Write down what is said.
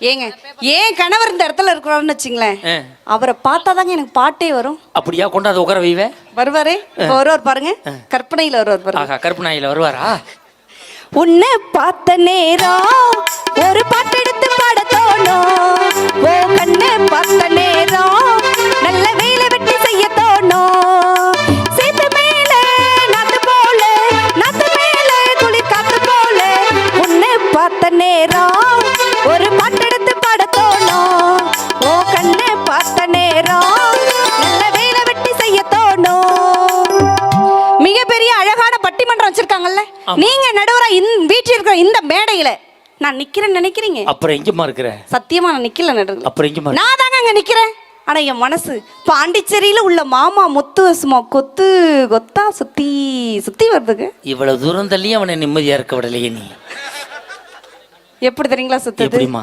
ஏங்க ஏன் கணவர் இந்த இடத்துல இருக்கிறாருன்னு வச்சுங்களேன், அவரை பார்த்தாதாங்க எனக்கு பாட்டே வரும். அப்படியா? கொண்டாந்து உட்கார வைவே. வருவாரே, இப்போ வருவார் பாருங்க, கற்பனையில வருவார் பாருங்க. ஆகா, கற்பனையில வருவாரா? உன்னை பார்த்த நேரம் ஒரு பாட்டு எடுத்து பாட தோணும். ஓ கண்ணை பார்த்த நேரம் நல்ல வேலை வெட்டி செய்ய தோணும். சேத்து மேல நாத்து போல, நாத்து மேல குளிர் காத்து போல. உன்னை பார்த்த நேரம் ஒரு பாட்டு எடுத்து பாட தோணும். ஓ கண்ணை பார்த்த நேரம் நல்ல வேலை வெட்டி செய்ய தோணும். மிகப்பெரிய அழகான பட்டிமன்றம் வச்சிருக்காங்கல்ல, நீங்க நடுவரா வீட்டில் இருக்கிற இந்த மேடையில நான் நிக்கிறேன்னு நினைக்கிறீங்க? அப்புறம் எங்கம்மா இருக்கிற? சத்தியமா நான் நிக்கல நடுவில். அப்புறம் எங்கம்மா? நான் தாங்க அங்க நிக்கிறேன். ஆனா என் மனசு பாண்டிச்சேரியில உள்ள மாமா முத்து சும்மா கொத்து கொத்தா சுத்தி சுத்தி வருதுங்க. இவ்வளவு தூரம் தள்ளி அவனை நிம்மதியா இருக்க விடலையே நீ. எப்படி தெரியுங்களா சுத்துது? எப்படிமா?